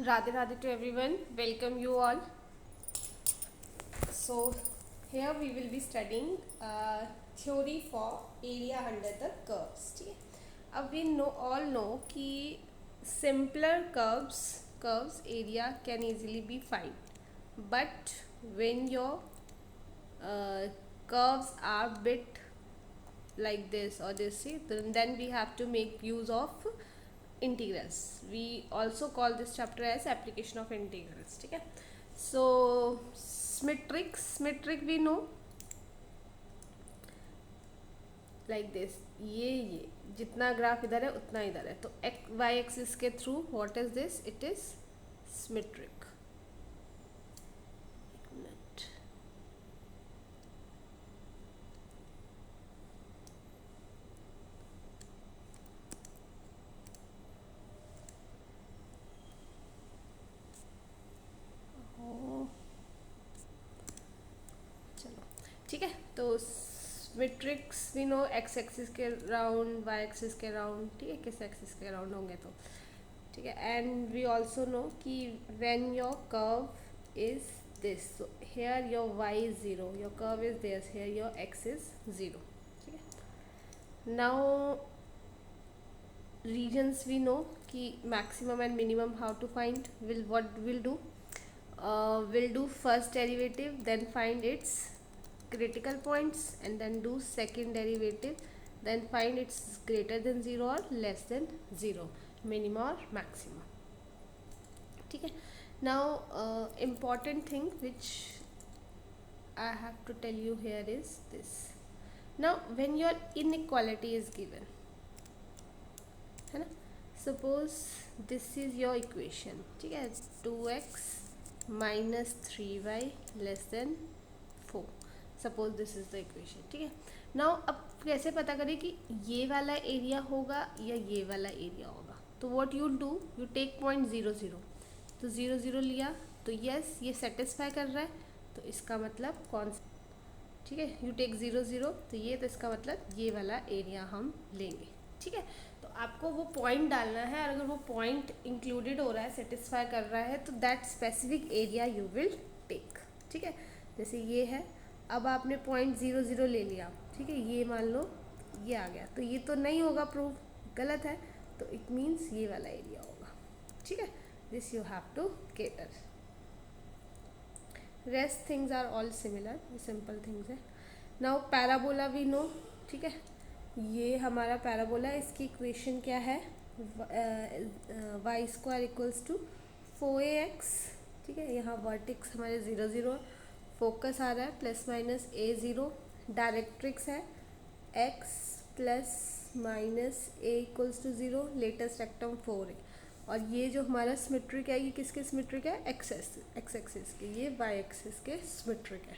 Radhe Radhe to everyone. Welcome you all. So here we will be studying theory for area under the curves. ठीक है. अब we all know कि simpler curves area can easily be found, but when your curves are bit like this or this, see, then we have to make use of integrals. We also call this chapter as application of integrals. ठीक है. So symmetric we know like this. ये जितना graph इधर है उतना इधर है, तो y एक्सिस के through what is this, it is symmetric. चलो ठीक है. तो सिमेट्रिक्स वी नो एक्स एक्सिस के राउंड, वाई एक्सिस के राउंड, ठीक है, किस एक्सिस के राउंड होंगे तो ठीक है. एंड वी ऑल्सो नो कि when your curve is this, so here your y is 0, your curve is this, here your x is 0. ठीक है. now regions we know कि maximum and minimum how to find. What we'll do, we'll do first derivative, then find its critical points, and then do second derivative, then find it's greater than 0 or less than 0, minimum or maximum. ठीक है. now important thing which I have to tell you here is this. now when your inequality is given, है ना, suppose this is your equation, ठीक है, 2x minus 3y less than 4. Suppose this is the equation. ठीक है. Now अब कैसे पता करें कि ये वाला एरिया होगा या ये वाला एरिया होगा. तो what you do, you take point 0 0. तो 0 0 लिया तो यस ये सेटिस्फाई कर रहा है, तो इसका मतलब कौन सा, ठीक है, यू टेक 0 0, तो ये, तो इसका मतलब ये वाला एरिया हम लेंगे. ठीक है. तो आपको वो पॉइंट डालना है, और अगर वो पॉइंट इंक्लूडेड हो रहा है, सेटिस्फाई कर रहा है, तो that specific area you will take. ठीक है. जैसे ये है, अब आपने पॉइंट 0 0 ले लिया, ठीक है, ये मान लो ये आ गया, तो ये तो नहीं होगा, प्रूफ गलत है, तो इट मीन्स ये वाला एरिया होगा. ठीक है. This you have to cater. Rest things are all similar, simple things है. नाउ पैराबोला वी नो, ठीक है, ये हमारा पैराबोला, इसकी इक्वेशन क्या है, Y square equals to 4ax. ठीक है. यहाँ वर्टिक्स हमारे 0 0, फोकस आ रहा है प्लस माइनस a0, डायरेक्ट्रिक्स है x plus minus a equals to 0, latus rectum 4 है. और ये जो हमारा सिमेट्रिक है, ये किसके सिमेट्रिक है, एक्स एक्सिस के, ये y एक्सिस के सिमेट्रिक है.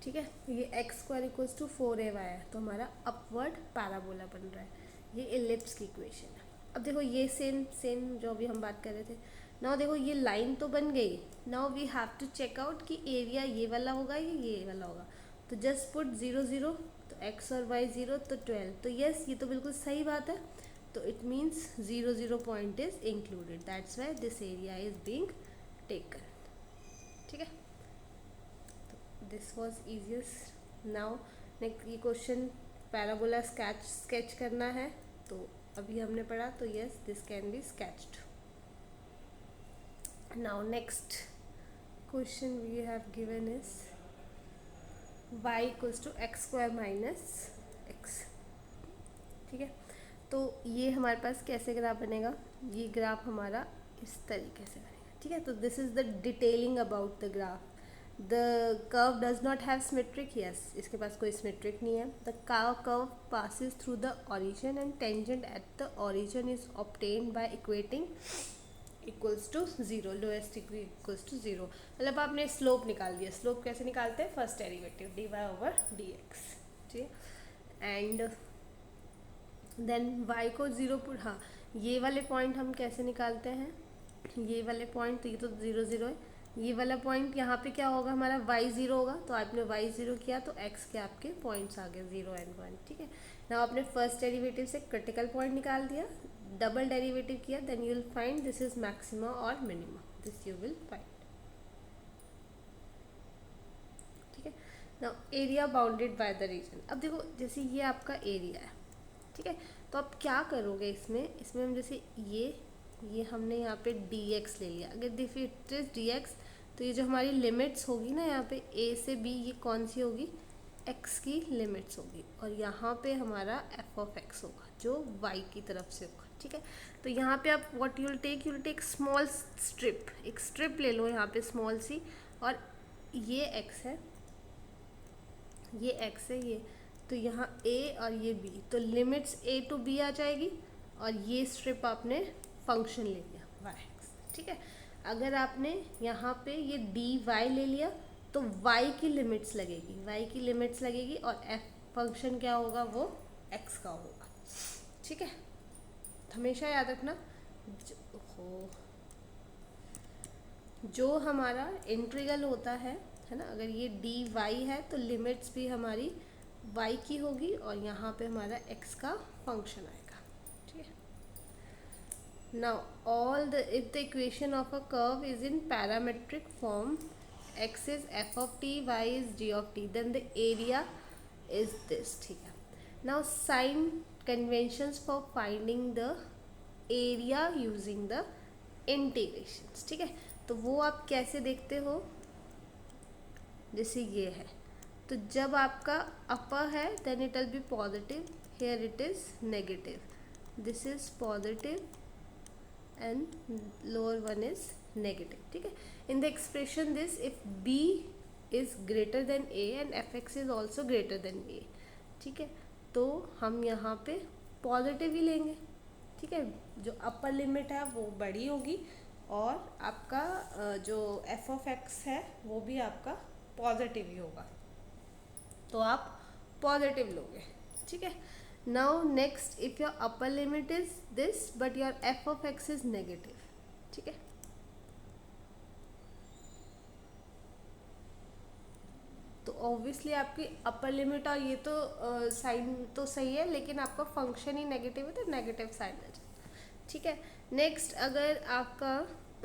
ठीक है. ये x square equals to 4ay है, तो हमारा अपवर्ड पैराबोला बन रहा है. ये इलिप्स की इक्वेशन है. अब देखो ये सेम जो अभी हम बात कर रहे थे. नाउ देखो ये लाइन तो बन गई. Now we have to check out कि एरिया ये वाला होगा या ये वाला होगा. तो जस्ट पुट 0 0, तो x और y 0, तो 12. तो यस ये तो बिल्कुल सही बात है. तो it means 0 0 point is included, that's why this area is being taken. ठीक है. This was easiest. Now next ये क्वेश्चन पैराबोला स्केच करना है, तो अभी हमने पढ़ा, तो yes this can be sketched. now next question we have given is y equals to x square minus x. ठीक है. तो ये हमारे पास कैसे ग्राफ बनेगा, ये ग्राफ हमारा इस तरीके से बनेगा. ठीक है. तो this is the detailing about the graph. The curve does not have symmetric, yes इसके पास कोई सिमेट्रिक नहीं है. The curve passes through the origin and tangent at the origin is obtained by equating equals to 0, lowest degree equals to 0. मतलब आपने slope निकाल दिया. Slope कैसे निकालते हैं, first derivative dy over dx. ठीक है. एंड देन y को 0 पुट, हाँ ये वाले पॉइंट हम कैसे निकालते हैं, ये वाले पॉइंट, तो ये तो 0 0 है, ये वाला पॉइंट यहाँ पे क्या होगा, हमारा y 0 होगा. तो आपने y 0 किया, तो x के आपके पॉइंट्स आ गए 0 एंड 1. ठीक है. ना आपने फर्स्ट डेरिवेटिव से क्रिटिकल पॉइंट निकाल दिया, डबल डेरिवेटिव किया, then you will find this is maxima और minima, this you will find. ठीक है, now area bounded by the region. अब देखो जैसे ये आपका एरिया है, ठीक है, तो आप क्या करोगे इसमें हम जैसे ये हमने यहाँ पे dx ले लिया। अगर दिस इट इज dx, तो ये जो हमारी लिमिट्स होगी ना यहाँ पे a से b, ये कौन सी होगी, x की लिमिट्स होगी, और यहाँ पे हमारा f ऑफ x होगा जो y की तरफ से होगा। ठीक है, तो यहाँ पे आप what you will take small strip, एक स्ट्रिप ले लो यहाँ पे स्मॉल सी, और ये x है, ये x है ये, तो यहाँ a और ये b, तो लिमिट्स a टू b आ जाएगी, और ये स्ट्रिप आपने फंक्शन ले लिया y। ठीक है, अगर आपने यहाँ पे ये dy ले लिया तो y की लिमिट्स लगेगी, और f फंक्शन क्या होगा, वो x का होगा। ठीक है, हमेशा याद रखना जो हमारा इंटीग्रल होता है ना, अगर ये dy है तो लिमिट्स भी हमारी y की होगी, और यहाँ पे हमारा x का फंक्शन आएगा। ठीक है, now all the if the equation of a curve is in parametric form, x is f of t, y is g of t, then the area is this. ठीक है, now sign conventions for finding the area using the integrations. ठीक है, तो वो आप कैसे देखते हो, जैसे ये है, तो जब आपका अपर है then it will be positive, here it is negative, this is positive and lower one is negative. ठीक है, in the expression this if b is greater than a and fx is also greater than a। ठीक है, तो हम यहाँ पे positive ही लेंगे। ठीक है, जो अपर लिमिट है वो बड़ी होगी, और आपका जो f ऑफ x है वो भी आपका पॉजिटिव ही होगा, तो आप पॉजिटिव लोगे। ठीक है, now next if your upper limit is this but your f of x is negative. ठीक है, तो ऑब्वियसली आपकी अपर लिमिट और ये तो साइन तो सही है, लेकिन आपका फंक्शन ही नेगेटिव है तो नेगेटिव साइन आ जाए। ठीक है, नेक्स्ट अगर आपका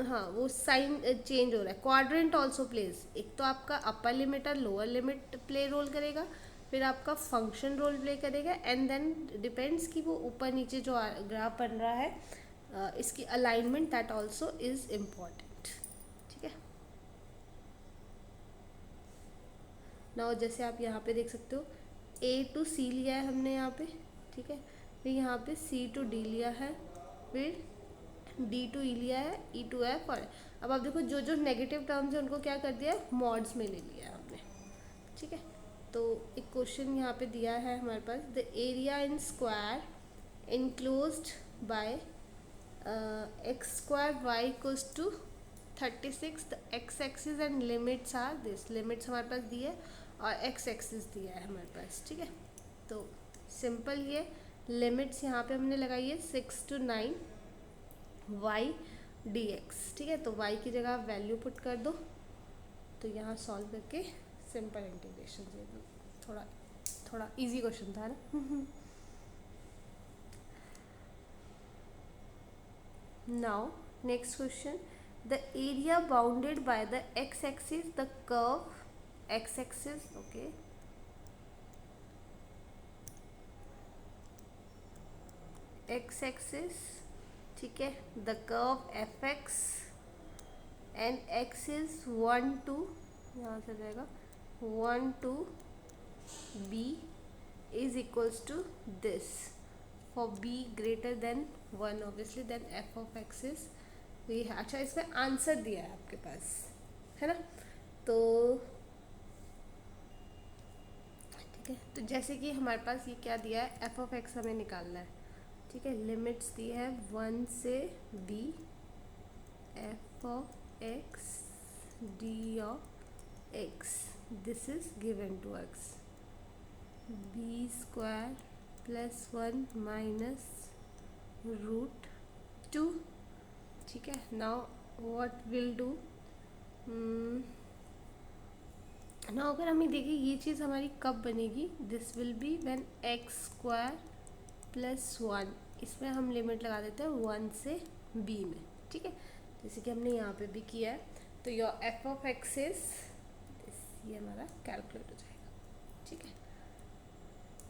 हाँ वो साइन चेंज हो रहा है, क्वाड्रेंट ऑल्सो प्लेज, एक तो आपका अपर लिमिट और लोअर लिमिट प्ले रोल करेगा, फिर आपका फंक्शन रोल प्ले करेगा, एंड देन डिपेंड्स कि वो ऊपर नीचे जो ग्राफ बन रहा है इसकी alignment that also is important. ठीक है, नाउ जैसे आप यहाँ पे देख सकते हो a टू c लिया है हमने यहाँ पे। ठीक है, फिर यहाँ पे c टू d लिया है, फिर d टू e लिया है, e टू f, और अब आप देखो जो जो नेगेटिव टर्म्स है उनको क्या कर दिया है, मॉड्स में ले लिया है हमने। ठीक है, तो एक क्वेश्चन यहाँ पे दिया है हमारे पास, the area in square enclosed by x square y equals to 36, the x axis and limits are this, limits हमारे पास दी है और एक्स एक्सिस दिया है हमारे पास। ठीक है, तो सिंपल ये लिमिट्स यहाँ पे हमने लगाई है 6 to 9 y dx। ठीक है, तो y की जगह आप वैल्यू पुट कर दो, तो यहाँ सॉल्व करके सिंपल इंटीग्रेशन दे दो। थोड़ा इजी क्वेश्चन था ना। Now next question, the area bounded by the x axis, the curve x axis, okay, x axis, ठीक है, the curve F x and x is 1 to, यहाँ से जाएगा 1 to b is equals to this, for b greater than 1 obviously, then f of x is ये है। अच्छा, इसमें answer दिया है आपके पास, है ना, तो ठीक है, तो जैसे कि हमारे पास ये क्या दिया है, f of x हमें निकालना है। ठीक है, लिमिट्स दी है 1 से b, f of x d of x, this is given to x, b square plus 1 minus root 2। ठीक है, now what will do, now अगर हमें देखिए ये चीज़ हमारी कब बनेगी, this will be when x square plus 1 इसमें हम लिमिट लगा देते हैं 1 से b में, ठीक है, जैसे कि हमने यहाँ पे भी किया है। तो your f of x is, ये हमारा कैलकुलेट हो जाएगा, ठीक है।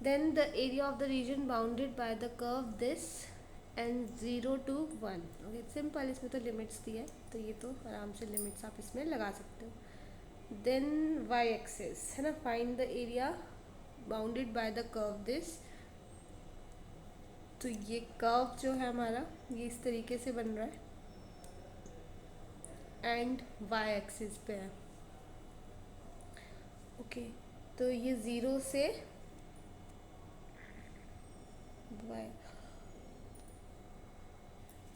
Then the area of the region bounded by the curve this and 0 to 1, okay simple, इसमें तो लिमिट्स दी है तो ये तो आराम से लिमिट्स आप इसमें लगा सकते हो। देन वाई एक्सिस है ना, find the area bounded by the curve this, तो ये कर्व जो है हमारा ये इस तरीके से बन रहा है एंड वाई एक्सिस पे है, ओके। तो ये 0 से वाई,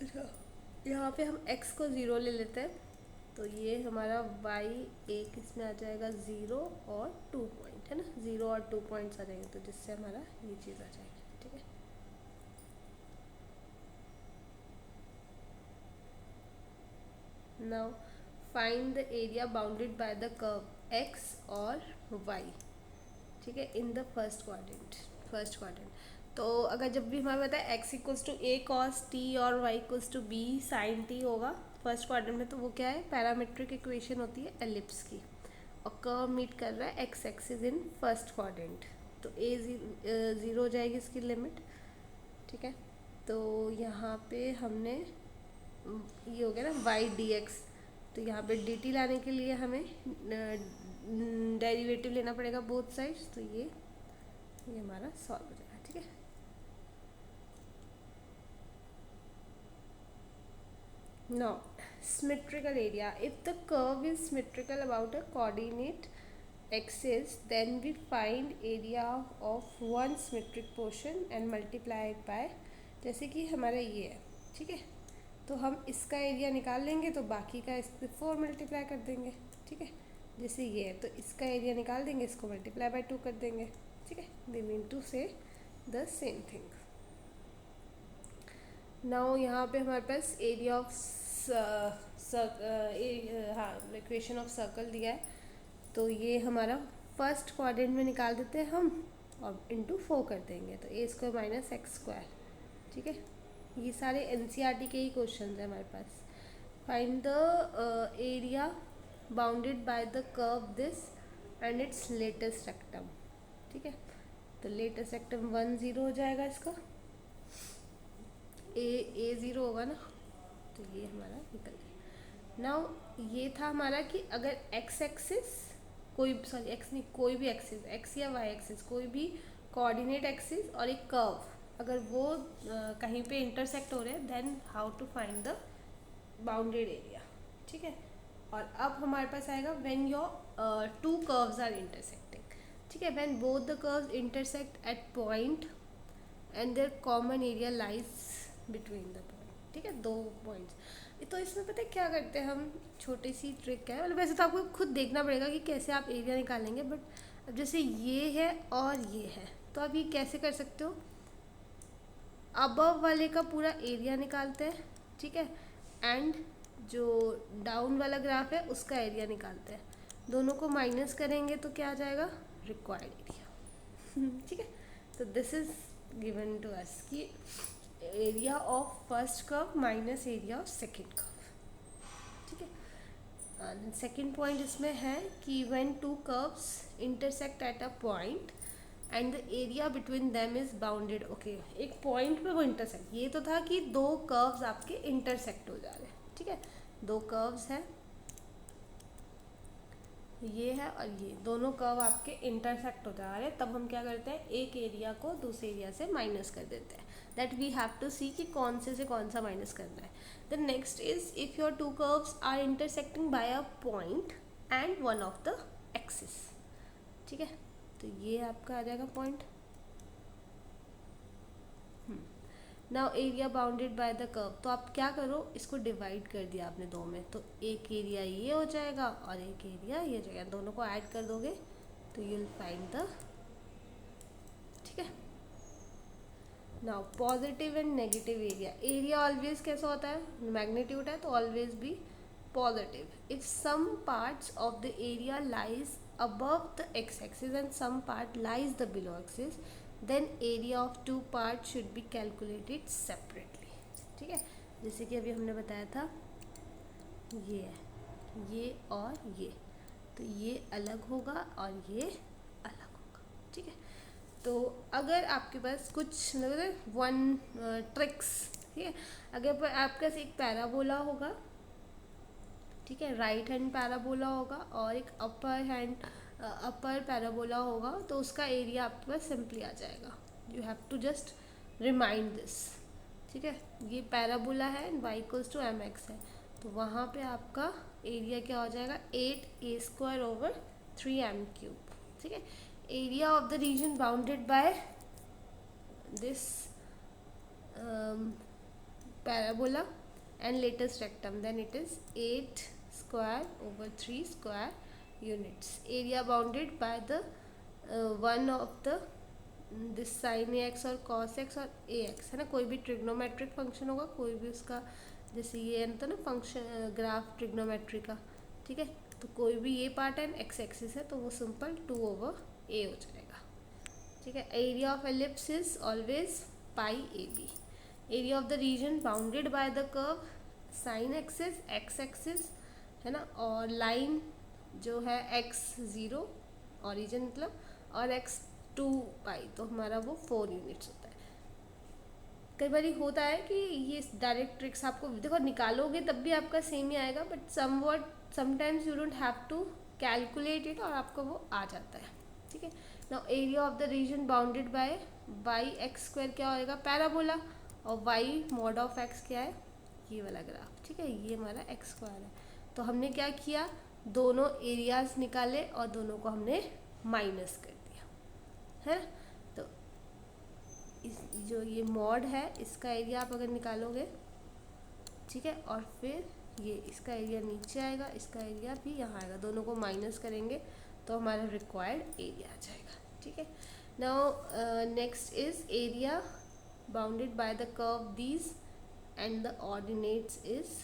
अच्छा यहाँ पे हम x को 0 ले लेते हैं, तो ये हमारा y एक इसमें आ जाएगा 0 और 2 पॉइंट, है ना, 0 और 2 पॉइंट्स आ जाएंगे, तो जिससे हमारा ये चीज़ आ जाएगी, ठीक है। Now find the area bounded by the curve x और y, ठीक है, इन द फर्स्ट क्वाड्रेंट। तो अगर जब भी हमें पता है x equals to a cos t और y equals to b sin t होगा फर्स्ट क्वाड्रेंट में, तो वो क्या है, पैरामेट्रिक इक्वेशन होती है एलिप्स की, और कर्व मीट कर रहा है x axis in first quadrant, तो a 0 हो जाएगी इसकी लिमिट, ठीक है। तो यहाँ पे हमने ये हो गया ना y dx, तो यहाँ पे dt लाने के लिए हमें डेरिवेटिव लेना पड़ेगा बोथ साइड्स, तो ये हमारा सॉल्व हो जाएगा, ठीक है। Now, symmetrical area. If the curve is symmetrical about a coordinate axis, then we find area of one symmetric portion and multiply it by, जैसे कि हमारा ये है, ठीक है, तो हम इसका एरिया निकाल लेंगे तो बाकी का इस पर 4 मल्टीप्लाई कर देंगे, ठीक है। जैसे ये है तो इसका एरिया निकाल देंगे, इसको मल्टीप्लाई बाय 2 कर देंगे, ठीक है। वी मीन टू से द सेम थिंग। नाउ यहाँ पे हमारे पास एरिया ऑफ हाँ इक्वेशन ऑफ सर्कल दिया है, तो ये हमारा फर्स्ट क्वाड्रेंट में निकाल देते हैं हम और इंटू 4 कर देंगे, तो ए स्क्वायर माइनस एक्स स्क्वायर, ठीक है। ये सारे एनसीईआरटी के ही क्वेश्चन हैं हमारे पास। Find the area bounded by the curve this and its latus rectum, ठीक है। तो लेटेस्ट रेक्टम 1 0 हो जाएगा, इसका ए 0 होगा ना, तो ये हमारा निकल गया। नाउ ये था हमारा कि अगर एक्स एक्सिस एक्स नहीं, कोई भी एक्सिस, एक्स या वाई एक्सिस, कोई भी कोऑर्डिनेट एक्सिस और एक कर्व अगर वो कहीं पे इंटरसेक्ट हो रहे हैं, then how to find the bounded area, ठीक है। और अब हमारे पास आएगा when your two curves are intersecting, ठीक है, when both the curves intersect at point and their common area lies between the point, ठीक है, 2 पॉइंट्स। तो इसमें पता है क्या करते हैं हम, छोटी सी ट्रिक है, मतलब वैसे तो आपको खुद देखना पड़ेगा कि कैसे आप एरिया निकालेंगे, बट अब जैसे ये है और ये है, तो आप ये कैसे कर सकते हो, अबव वाले का पूरा एरिया निकालते हैं, ठीक है, एंड जो डाउन वाला ग्राफ है उसका एरिया निकालते हैं, दोनों को माइनस करेंगे तो क्या आ जाएगा, रिक्वायर्ड एरिया, ठीक है। तो this is given to us कि area of first curve minus area of second curve, ठीक है। सेकेंड पॉइंट इसमें है कि when two curves intersect at a point and the area between them is bounded, okay, एक पॉइंट पे वो इंटरसेक्ट, ये तो था कि 2 कर्व्स आपके इंटरसेक्ट हो जा रहे हैं, ठीक है, 2 कर्व्स हैं, ये है और ये दोनों कर्व आपके इंटरसेक्ट हो जा रहे हैं, तब हम क्या करते हैं, एक एरिया को दूसरे एरिया से माइनस कर देते हैं, that we have to see कि कौन से कौन सा माइनस करना है। The next is if your two curves are intersecting by a point and one of the axis, ठीक है, तो ये आपका आ जाएगा point. Now area bounded by the curve, तो आप क्या करो, इसको डिवाइड कर दिया आपने 2 में, तो एक एरिया ये हो जाएगा और एक एरिया ये हो जाएगा, दोनों को ऐड कर दोगे तो यू विल फाइंड द, ठीक है। Now positive and negative area, area always कैसा होता है, मैग्नीट्यूड है तो ऑलवेज भी पॉजिटिव। If some parts of the area lies above the x axis and some part lies the below axis, then area of two part should be calculated separately. ठीक है, जैसे कि अभी हमने बताया था ये है, ये और ये, तो ये अलग होगा और ये अलग होगा। ठीक है, तो अगर आपके पास कुछ मतलब वन ट्रिक्स, ठीक है, अगर आपके पास एक पैराबोला होगा, ठीक है, राइट हैंड पैराबोला होगा और एक अपर पैराबोला होगा, तो उसका एरिया आपके पास सिंपली आ जाएगा। You have to just remind this. ठीक है, ये पैराबोला है and y equals to m x है, तो वहाँ पे आपका एरिया क्या हो जाएगा, 8a² ओवर 3m³। ठीक है, area of the region bounded by this parabola and latest rectum, then it is 8 square over 3 square units. Area bounded by the one of the this sin ax और cos x और ax है ना, कोई भी trigonometric function होगा, कोई भी उसका, जैसे ये तो ना फंक्शन ग्राफ ट्रिग्नोमेट्री का। ठीक है, तो कोई भी ये पार्ट है एक्स एक्सिस है, तो वो सिंपल 2/a हो जाएगा। ठीक है, area of ellipse is always pi AB। Area of the region bounded by the curve sine axis x axis है ना, और लाइन जो है x0 ओरिजिन मतलब, और x2 तो हमारा वो 4 यूनिट्स होता है। कई बार होता है कि ये डायरेक्ट ट्रिक्स आपको देखो निकालोगे तब भी आपका सेम ही आएगा, but sometimes you don't have to calculate it और आपको वो आ जाता है। ठीक है, now area of the region bounded by x² क्या होएगा, पैराबोला, और y मॉड ऑफ x क्या है, ये वाला ग्राफ। ठीक है, ये हमारा x² है, तो हमने क्या किया, दोनों एरियाज निकाले और दोनों को हमने माइनस कर दिया है ना। तो इस जो ये मॉड है इसका एरिया आप अगर निकालोगे, ठीक है, और फिर ये इसका एरिया नीचे आएगा, इसका एरिया भी यहाँ आएगा, दोनों को माइनस करेंगे तो हमारा रिक्वायर्ड एरिया आ जाएगा। ठीक है, now next is area bounded by the curve these and the ordinates is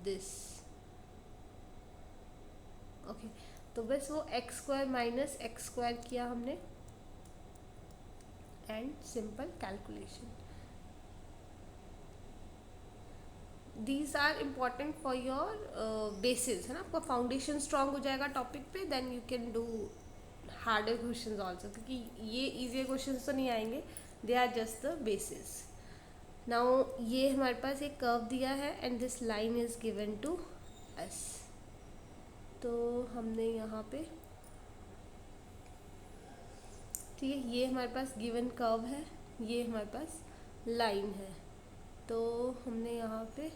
this. Okay, तो बस वो x² माइनस x² किया हमने and simple calculation. These are important for your basis है ना, आपका फाउंडेशन स्ट्रांग हो जाएगा टॉपिक पे, then you can do harder questions also, क्योंकि ये इजी क्वेश्चंस तो नहीं आएंगे, they are just the basis. Now ये हमारे पास एक कर्व दिया है and this line is given to us, तो हमने यहाँ पे, ठीक है, ये हमारे पास गिवन कर्व है, ये हमारे पास लाइन है, तो हमने यहाँ पे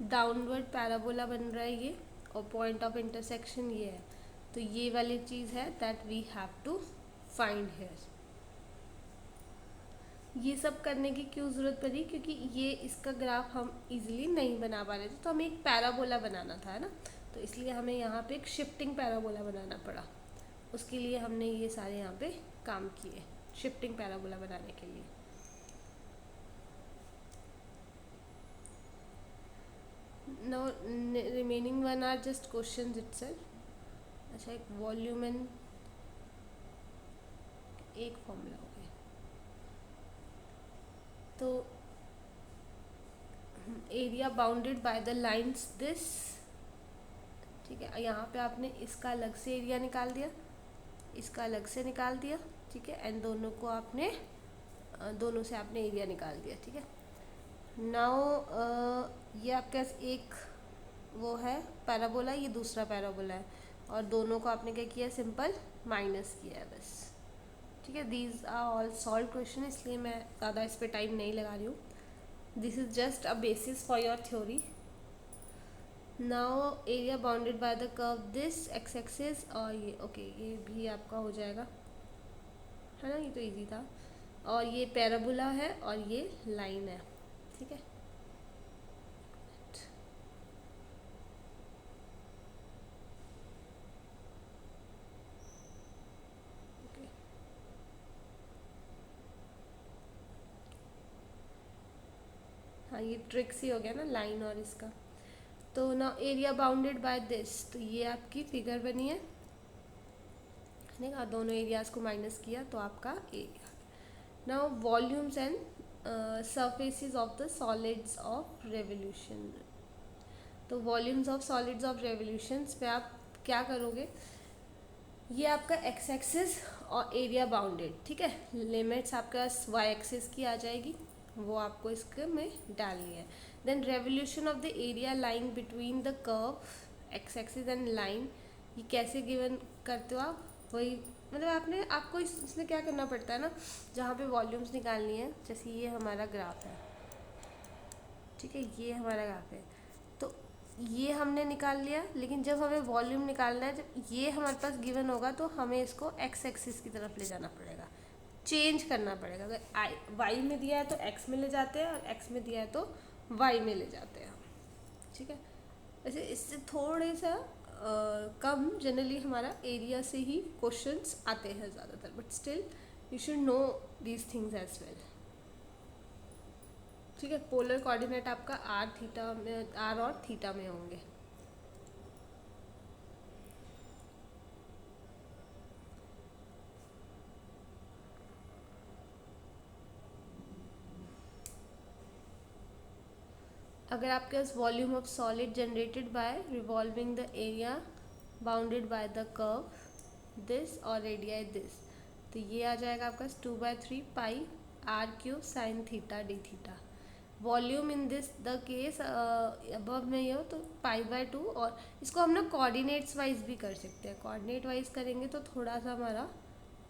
डाउनवर्ड पैराबोला बन रहा है ये, और पॉइंट ऑफ इंटरसेक्शन ये है, तो ये वाली चीज़ है that we have to find here. ये सब करने की क्यों ज़रूरत पड़ी, क्योंकि ये इसका ग्राफ हम इजीली नहीं बना पा रहे थे, तो हमें एक पैराबोला बनाना था है ना, तो इसलिए हमें यहाँ पे एक शिफ्टिंग पैराबोला बनाना पड़ा, उसके लिए हमने ये सारे यहाँ पे काम किए शिफ्टिंग पैराबोला बनाने के लिए। Now remaining one are just questions itself. अच्छा, एक वॉल्यूम एंड एक फॉर्मूला हो गया, तो area bounded by the lines this. ठीक है, यहाँ पे आपने इसका अलग से एरिया निकाल दिया, इसका अलग से निकाल दिया, ठीक है, एंड दोनों को आपने दोनों से आपने एरिया निकाल दिया। ठीक है, नाउ ये आपके पास एक वो है पैराबोला, ये दूसरा पैराबोला है, और दोनों को आपने क्या किया, सिंपल माइनस किया है बस। ठीक है, these are all solve question, इसलिए मैं ज़्यादा इस पर टाइम नहीं लगा रही हूँ, this is just a basis for your theory. Now area bounded by the curve this x axis, और ये ओके ये भी आपका हो जाएगा है ना, ये तो इजी था, और ये पैराबोला है और ये लाइन है। ठीक है, हाँ ये ट्रिक्स ही हो गया ना लाइन और इसका। तो ना एरिया बाउंडेड बाय दिस, तो ये आपकी फिगर बनी है नहीं, और दोनों एरियाज को माइनस किया तो आपका area. Now volumes and surfaces of the solids of revolution. तो volumes of solids of revolutions पे आप क्या करोगे, ये आपका एक्स एक्सिस और एरिया बाउंडेड, ठीक है, लिमिट्स आपका वाई एक्सिस की आ जाएगी, वो आपको इसके में डालनी है। Then revolution of the area lying between the curve x axis and line, ये कैसे गिवन करते हो आप, वही मतलब आपको इसमें क्या करना पड़ता है ना, जहाँ पे वॉल्यूम्स निकालनी है, जैसे ये हमारा ग्राफ है, ठीक है, ये हमारा ग्राफ है, तो ये हमने निकाल लिया, लेकिन जब हमें वॉल्यूम निकालना है, जब ये हमारे पास गिवन होगा तो हमें इसको एक्स एक्सिस की तरफ ले जाना पड़ेगा, चेंज करना पड़ेगा। अगर वाई में दिया है तो एक्स में ले जाते हैं, और एक्स में दिया है तो वाई में ले जाते हैं, ठीक है। वैसे इससे थोड़े सा कम जनरली हमारा एरिया से ही क्वेश्चंस आते हैं ज़्यादातर, but still you should know these things as well, ठीक है। पोलर कोऑर्डिनेट आपका आर और थीटा में होंगे। अगर आपके पास volume of solid generated by revolving the area bounded by the curve this और रेडियाई दिस, तो ये आ जाएगा आपका 2/3 pi r cube sine theta d theta. Volume in this the case above में ये हो तो पाई/2, और इसको हम ना कोऑर्डिनेट्स वाइज भी कर सकते हैं, कोऑर्डिनेट वाइज करेंगे तो थोड़ा सा हमारा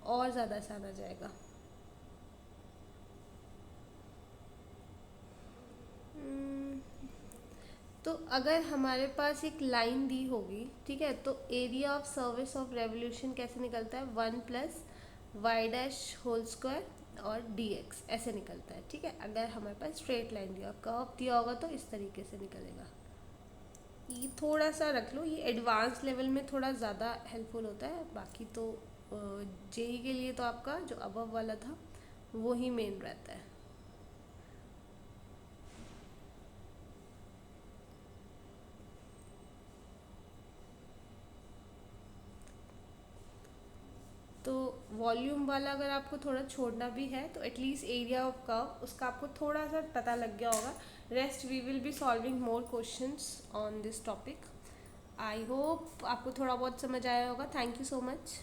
और ज़्यादा आसान आ जाएगा। तो अगर हमारे पास एक लाइन दी होगी, ठीक है, तो area of service of revolution कैसे निकलता है, 1+y' और dx ऐसे निकलता है, ठीक है। अगर हमारे पास स्ट्रेट लाइन दिया, कर्व दिया होगा तो इस तरीके से निकलेगा। ये थोड़ा सा रख लो, ये एडवांस लेवल में थोड़ा ज़्यादा हेल्पफुल होता है, बाकी तो जेई के लिए तो आपका जो अबव वाला था वो ही मेन रहता है। तो वॉल्यूम वाला अगर आपको थोड़ा छोड़ना भी है तो एटलीस्ट एरिया ऑफ कर्व उसका आपको थोड़ा सा पता लग गया होगा। Rest we will be solving more questions on this topic. I hope आपको थोड़ा बहुत समझ आया होगा। Thank you so much.